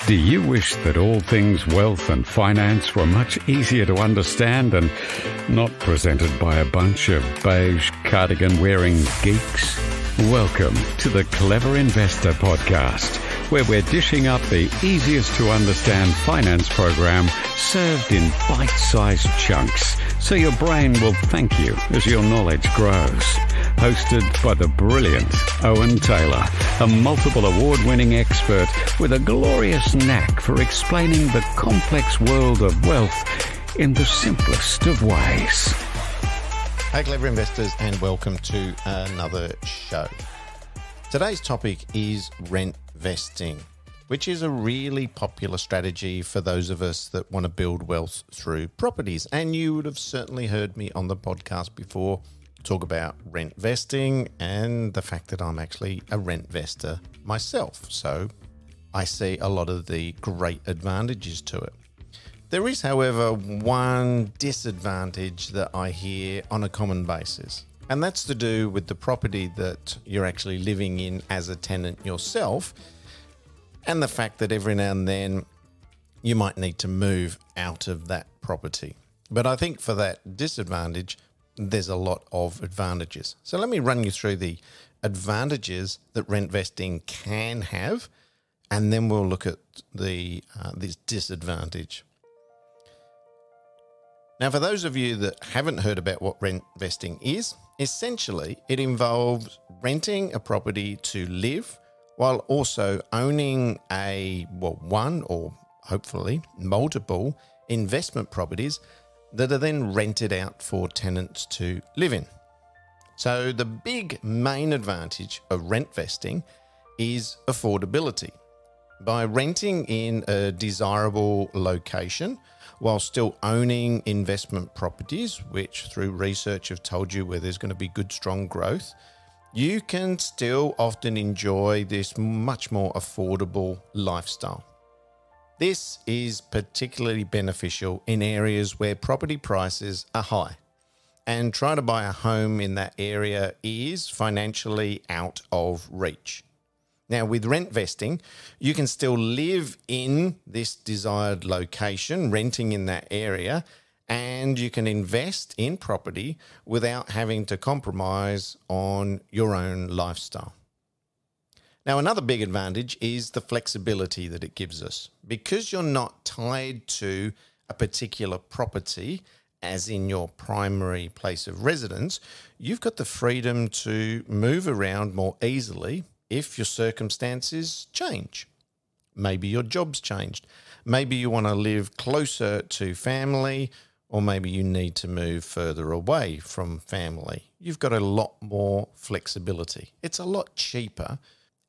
Do you wish that all things wealth and finance were much easier to understand and not presented by a bunch of beige cardigan-wearing geeks? Welcome to the Clever Investor podcast, where we're dishing up the easiest to understand finance program served in bite-sized chunks, so your brain will thank you as your knowledge grows. Hosted by the brilliant Owen Taylor, a multiple award-winning expert with a glorious knack for explaining the complex world of wealth in the simplest of ways. Hey Clever Investors, and welcome to another show. Today's topic is rentvesting, which is a really popular strategy for those of us that want to build wealth through properties. And you would have certainly heard me on the podcast before talk about rentvesting and the fact that I'm actually a rentvestor myself. So I see a lot of the great advantages to it. There is, however, one disadvantage that I hear on a common basis, and that's to do with the property that you're actually living in as a tenant yourself, and the fact that every now and then you might need to move out of that property. But I think for that disadvantage, there's a lot of advantages. So let me run you through the advantages that rentvesting can have, and then we'll look at this disadvantage. Now, for those of you that haven't heard about what rentvesting is, essentially it involves renting a property to live while also owning one or hopefully multiple investment properties that are then rented out for tenants to live in. So the big main advantage of rentvesting is affordability. By renting in a desirable location while still owning investment properties, which through research have told you where there's going to be good, strong growth, you can still often enjoy this much more affordable lifestyle. This is particularly beneficial in areas where property prices are high, and trying to buy a home in that area is financially out of reach. Now, with rentvesting, you can still live in this desired location, renting in that area, and you can invest in property without having to compromise on your own lifestyle. Now, another big advantage is the flexibility that it gives us. Because you're not tied to a particular property, as in your primary place of residence, you've got the freedom to move around more easily if your circumstances change. Maybe your job's changed. Maybe you want to live closer to family, or maybe you need to move further away from family. You've got a lot more flexibility. It's a lot cheaper.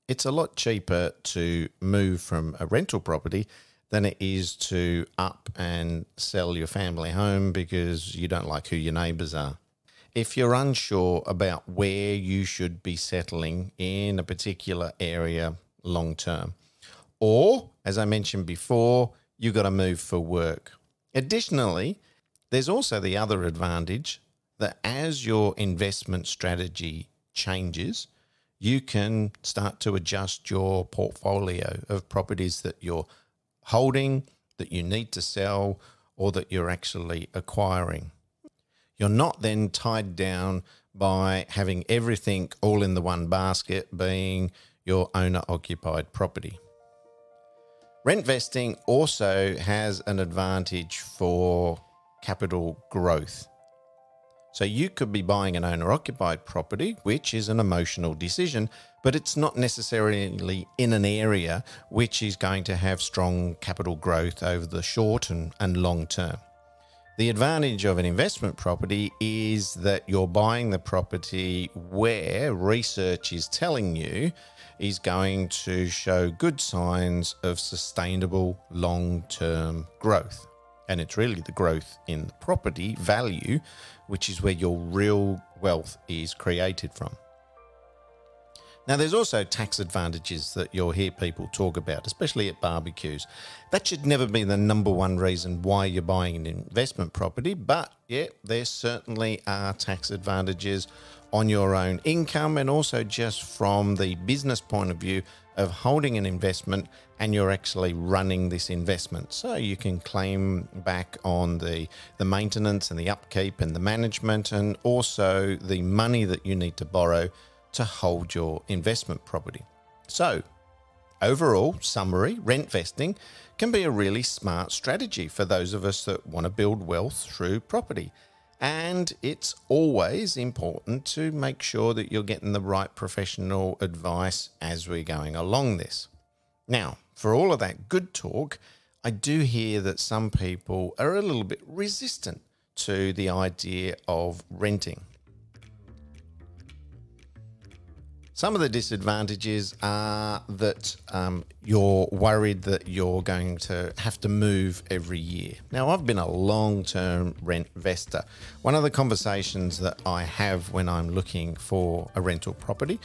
It's a lot cheaper to move from a rental property than it is to up and sell your family home because you don't like who your neighbours are. If you're unsure about where you should be settling in a particular area long term, or, as I mentioned before, you've got to move for work. Additionally, there's also the other advantage that as your investment strategy changes, you can start to adjust your portfolio of properties that you're holding, that you need to sell, or that you're actually acquiring. You're not then tied down by having everything all in the one basket, being your owner-occupied property. Rentvesting also has an advantage for capital growth. So you could be buying an owner-occupied property, which is an emotional decision, but it's not necessarily in an area which is going to have strong capital growth over the short and long term. The advantage of an investment property is that you're buying the property where research is telling you is going to show good signs of sustainable long-term growth. And it's really the growth in the property value, which is where your real wealth is created from. Now, there's also tax advantages that you'll hear people talk about, especially at barbecues. That should never be the number one reason why you're buying an investment property, but yeah, there certainly are tax advantages on your own income, and also just from the business point of view of holding an investment and you're actually running this investment. So you can claim back on the maintenance and the upkeep and the management, and also the money that you need to borrow to hold your investment property. So overall summary, rent vesting can be a really smart strategy for those of us that want to build wealth through property. And it's always important to make sure that you're getting the right professional advice as we're going along this. Now, for all of that good talk, I do hear that some people are a little bit resistant to the idea of renting. Some of the disadvantages are that you're worried that you're going to have to move every year. Now, I've been a long-term rentvester. One of the conversations that I have when I'm looking for a rental property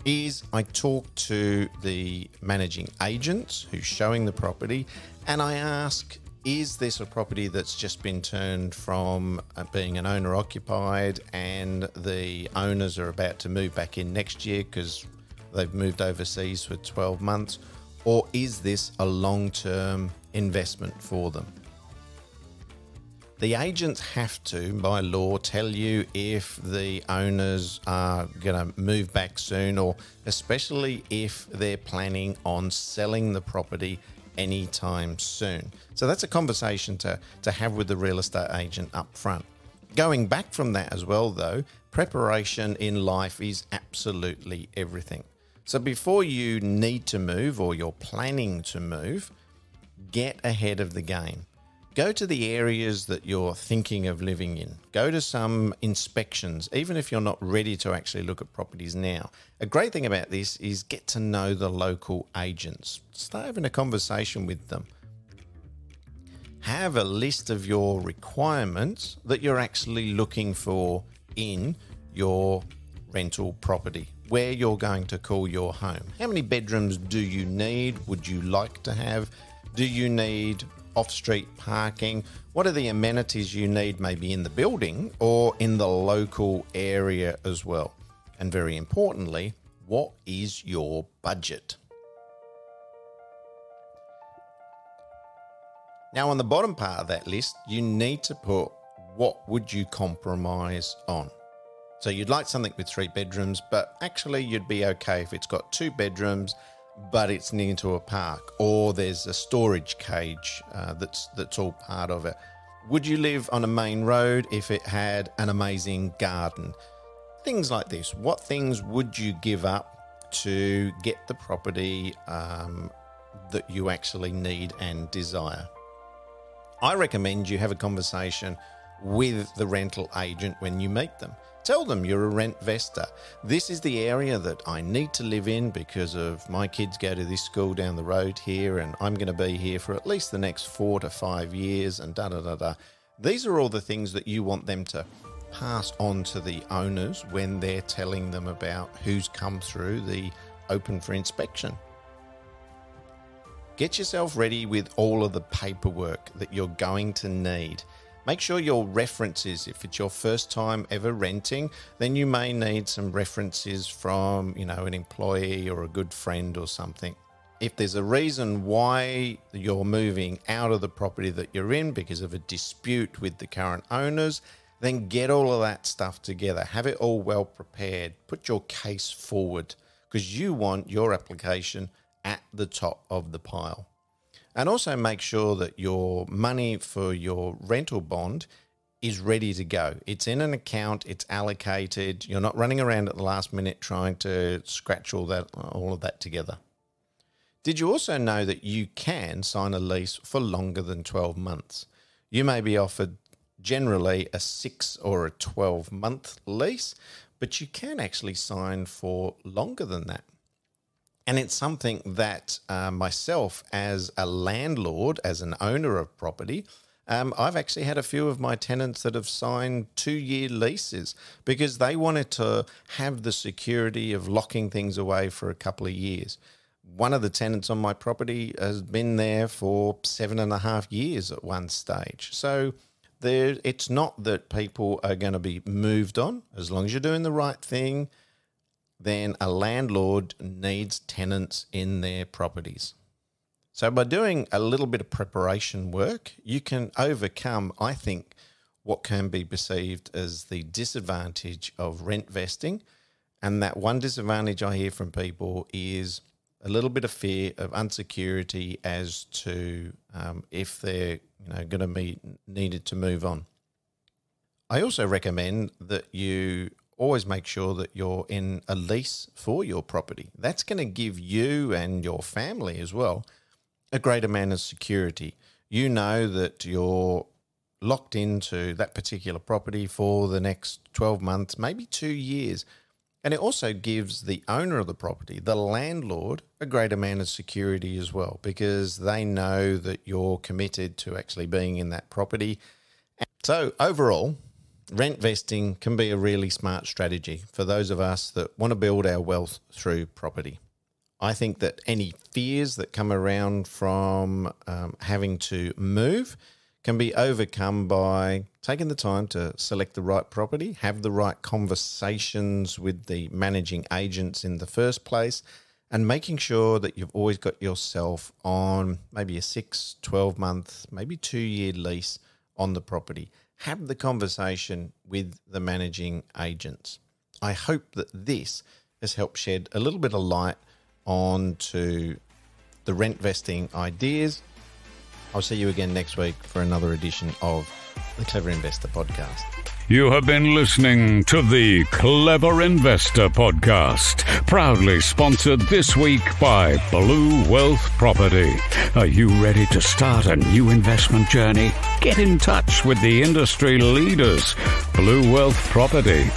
is I talk to the managing agents who's showing the property, and I ask, is this a property that's just been turned from being an owner occupied and the owners are about to move back in next year because they've moved overseas for 12 months? Or is this a long-term investment for them? The agents have to, by law, tell you if the owners are going to move back soon, or especially if they're planning on selling the property anytime soon. So that's a conversation to have with the real estate agent up front. Going back from that as well, though, preparation in life is absolutely everything. So before you need to move or you're planning to move, get ahead of the game. Go to the areas that you're thinking of living in. Go to some inspections, even if you're not ready to actually look at properties now. A great thing about this is get to know the local agents. Start having a conversation with them. Have a list of your requirements that you're actually looking for in your rental property, where you're going to call your home. How many bedrooms do you need? Would you like to have? Do you need off-street parking? What are the amenities you need, maybe in the building or in the local area as well? And very importantly, what is your budget? Now, on the bottom part of that list, you need to put what would you compromise on. So you'd like something with 3 bedrooms, but actually you'd be okay if it's got 2 bedrooms, but it's near to a park, or there's a storage cage that's all part of it. Would you live on a main road if it had an amazing garden? Things like this. What things would you give up to get the property that you actually need and desire? I recommend you have a conversation with the rental agent when you meet them. Tell them you're a rentvester. This is the area that I need to live in because of my kids go to this school down the road here, and I'm going to be here for at least the next 4 to 5 years, and da-da-da-da. These are all the things that you want them to pass on to the owners when they're telling them about who's come through the open for inspection. Get yourself ready with all of the paperwork that you're going to need. Make sure your references, if it's your first time ever renting, then you may need some references from, an employee or a good friend or something. If there's a reason why you're moving out of the property that you're in because of a dispute with the current owners, then get all of that stuff together. Have it all well prepared. Put your case forward because you want your application at the top of the pile. And also make sure that your money for your rental bond is ready to go. It's in an account, it's allocated. You're not running around at the last minute trying to scratch all of that together. Did you also know that you can sign a lease for longer than 12 months? You may be offered generally a 6 or a 12-month lease, but you can actually sign for longer than that. And it's something that myself as a landlord, as an owner of property, I've actually had a few of my tenants that have signed 2-year leases because they wanted to have the security of locking things away for a couple of years. One of the tenants on my property has been there for 7.5 years at one stage. So It's not that people are going to be moved on. As long as you're doing the right thing, then a landlord needs tenants in their properties. So by doing a little bit of preparation work, you can overcome, I think, what can be perceived as the disadvantage of rent vesting. And that one disadvantage I hear from people is a little bit of fear of insecurity as to if they're going to be needed to move on. I also recommend that you always make sure that you're in a lease for your property. That's going to give you and your family as well a great amount of security. You know that you're locked into that particular property for the next 12 months, maybe 2 years. And it also gives the owner of the property, the landlord, a great amount of security as well, because they know that you're committed to actually being in that property. So overall, rent vesting can be a really smart strategy for those of us that want to build our wealth through property. I think that any fears that come around from having to move can be overcome by taking the time to select the right property, have the right conversations with the managing agents in the first place, and making sure that you've always got yourself on maybe a 6, 12 month, maybe 2-year lease on the property. Have the conversation with the managing agents. I hope that this has helped shed a little bit of light onto the rent vesting ideas. I'll see you again next week for another edition of the Clever Investor Podcast. You have been listening to the Clever Investor Podcast, proudly sponsored this week by Blue Wealth Property. Are you ready to start a new investment journey? Get in touch with the industry leaders, Blue Wealth Property.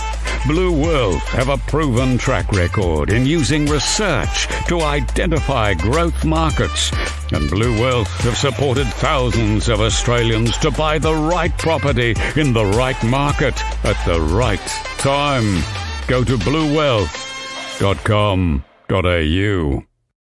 Blue Wealth have a proven track record in using research to identify growth markets, and Blue Wealth have supported thousands of Australians to buy the right property in the right market at the right time. Go to bluewealth.com.au.